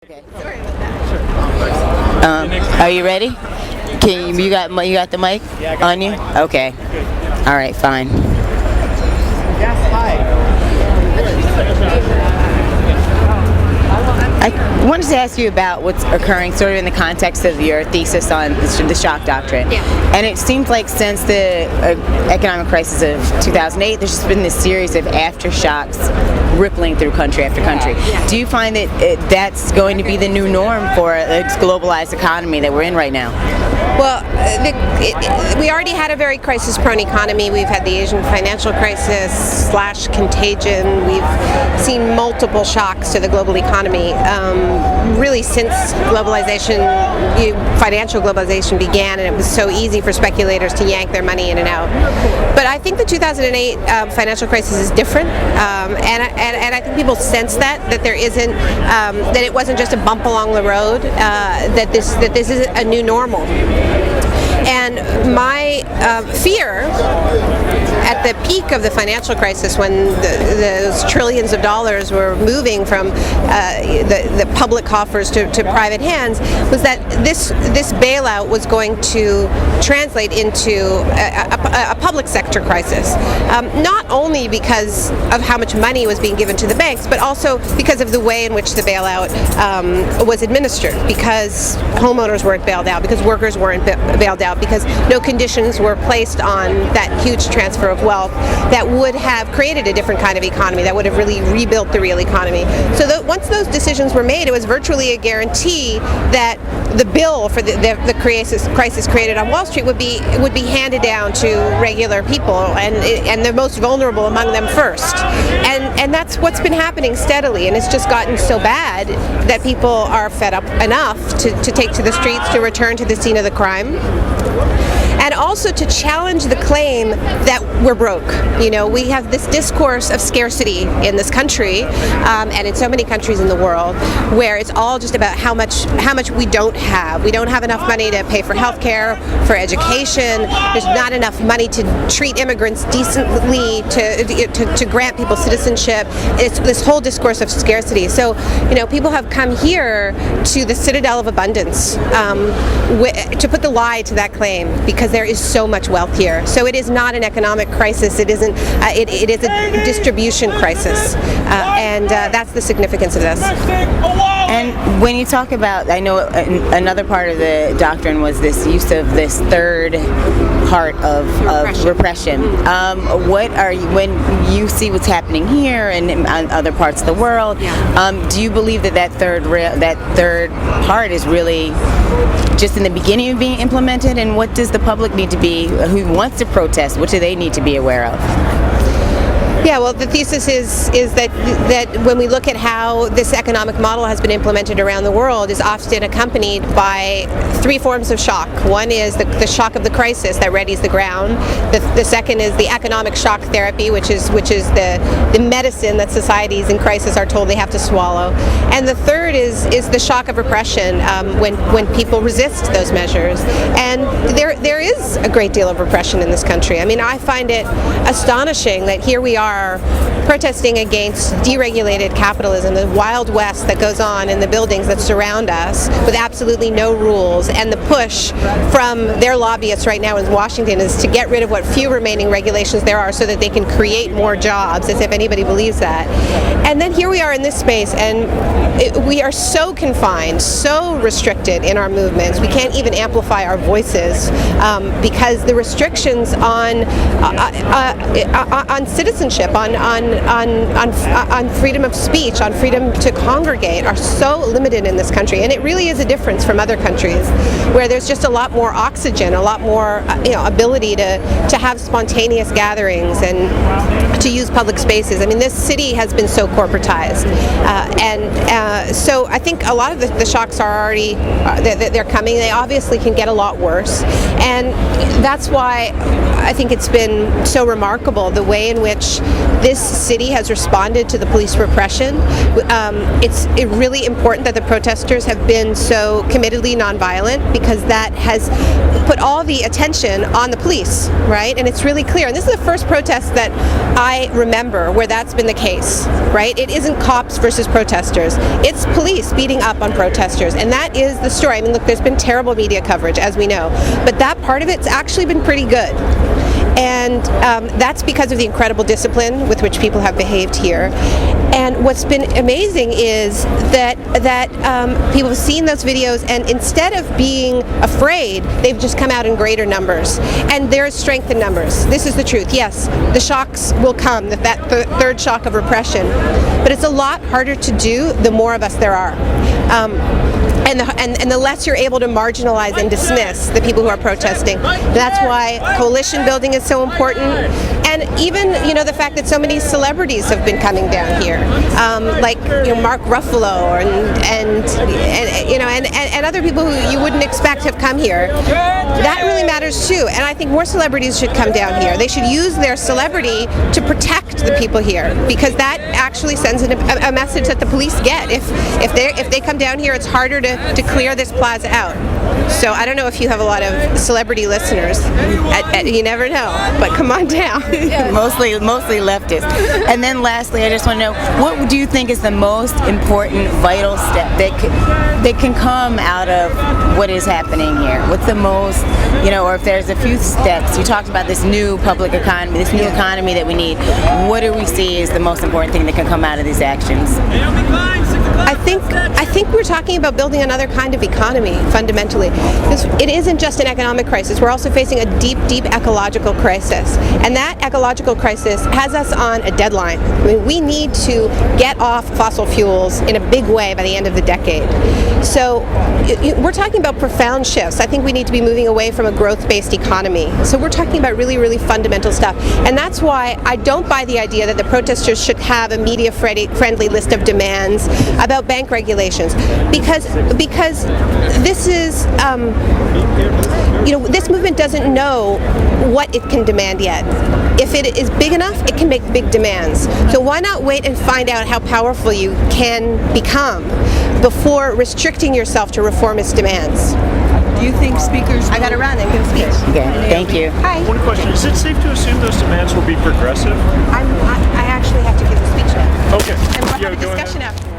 Okay. Sorry about that. Are you ready? You got the mic on you? Okay. All right, fine. Yes, hi. I wanted to ask you about what's occurring sort of in the context of your thesis on the Shock Doctrine. Yeah. And it seems like since the economic crisis of 2008, there's just been this series of aftershocks rippling through country after country. Yeah. Do you find that that's going to be the new norm for a globalized economy that we're in right now? Well, we already had a very crisis-prone economy. We've had the Asian financial crisis / contagion. We've seen multiple shocks to the global economy. Really, since globalization, financial globalization began, and it was so easy for speculators to yank their money in and out. But I think the 2008 financial crisis is different, and I think people sense that there isn't, that it wasn't just a bump along the road, that this is a new normal. And my fear at the peak of the financial crisis, when those trillions of dollars were moving from the public coffers to private hands, was that this bailout was going to translate into a public sector crisis. Not only because of how much money was being given to the banks, but also because of the way in which the bailout was administered, because homeowners weren't bailed out, because workers weren't bailed out, because no conditions were placed on that huge transfer of wealth that would have created a different kind of economy, that would have really rebuilt the real economy. So once those decisions were made, it was virtually a guarantee that the bill for the crisis created on Wall Street would be handed down to regular people, and the most vulnerable among them first. And that's what's been happening steadily, and it's just gotten so bad that people are fed up enough to take to the streets, to return to the scene of the crime, and also to challenge the claim that we're broke. You know, we have this discourse of scarcity in this country, and in so many countries in the world, where it's all just about how much we don't have. We don't have enough money to pay for health care, for education. There's not enough money to treat immigrants decently, to grant people citizenship. It's this whole discourse of scarcity. So, you know, people have come here to the citadel of abundance to put the lie to that claim, because there is so much wealth here. So it is not an economic crisis. It isn't. It is a distribution crisis, and that's the significance of this. And when you talk about, I know another part of the doctrine was this use of this third part of repression. What are you, when you see what's happening here and in other parts of the world? Do you believe that third part is really just in the beginning of being implemented? And what does the public need to be, who wants to protest, what do they need to be aware of? Yeah, well, the thesis is that when we look at how this economic model has been implemented around the world, is often accompanied by three forms of shock. One is the shock of the crisis that readies the ground. The second is the economic shock therapy, which is the medicine that societies in crisis are told they have to swallow. And the third is the shock of repression, when people resist those measures. And there is a great deal of repression in this country. I mean, I find it astonishing that here we are protesting against deregulated capitalism, the Wild West that goes on in the buildings that surround us with absolutely no rules, and the push from their lobbyists right now in Washington is to get rid of what few remaining regulations there are so that they can create more jobs, as if anybody believes that. And then here we are in this space, and we are so confined, so restricted in our movements. We can't even amplify our voices because the restrictions on citizenship, on freedom of speech, on freedom to congregate are so limited in this country. And it really is a difference from other countries where there's just a lot more oxygen, a lot more ability to have spontaneous gatherings and to use public spaces. I mean, this city has been so corporatized, so I think a lot of the shocks are already they're coming. They obviously can get a lot worse, and that's why I think it's been so remarkable the way in which this city has responded to the police repression. It's really important that the protesters have been so committedly nonviolent, because that has put all the attention on the police, right? And it's really clear. And this is the first protest that I remember where that's been the case, right? It isn't cops versus protesters. It's police beating up on protesters. And that is the story. I mean, look, there's been terrible media coverage, as we know. But that part of it's actually been pretty good. And that's because of the incredible discipline with which people have behaved here. And what's been amazing is that people have seen those videos, and instead of being afraid, they've just come out in greater numbers. And there is strength in numbers. This is the truth. Yes, the shocks will come, that third shock of repression. But it's a lot harder to do the more of us there are. And the less you're able to marginalize and dismiss the people who are protesting. That's why coalition building is so important. And even, the fact that so many celebrities have been coming down here, like Mark Ruffalo and other people who you wouldn't expect have come here. That really matters too. And I think more celebrities should come down here. They should use their celebrity to protect the people here, because that actually sends a message that the police get. If they come down here, it's harder to clear this plaza out. So I don't know if you have a lot of celebrity listeners. You never know, but come on down. mostly leftists. And then lastly, I just want to know, what do you think is the most important, vital step that can come out of what is happening here? What's the most, or if there's a few steps, you talked about this new public economy, this new economy that we need. What do we see is the most important thing that can come out of these actions? I think we're talking about building another kind of economy, fundamentally. It isn't just an economic crisis. We're also facing a deep, deep ecological crisis. And that ecological crisis has us on a deadline. I mean, we need to get off fossil fuels in a big way by the end of the decade. So we're talking about profound shifts. I think we need to be moving away from a growth-based economy. So we're talking about really, really fundamental stuff. And that's why I don't buy the idea that the protesters should have a media-friendly list of demands about bank regulations, because this is this movement doesn't know what it can demand yet. If it is big enough, it can make big demands. So why not wait and find out how powerful you can become before restricting yourself to reformist demands? Do you think speakers... I got to run and give a speech. Okay, thank you. Hi. One question, is it safe to assume those demands will be progressive? I actually have to give a speech now. Okay. And we'll have a go discussion ahead. afterwards.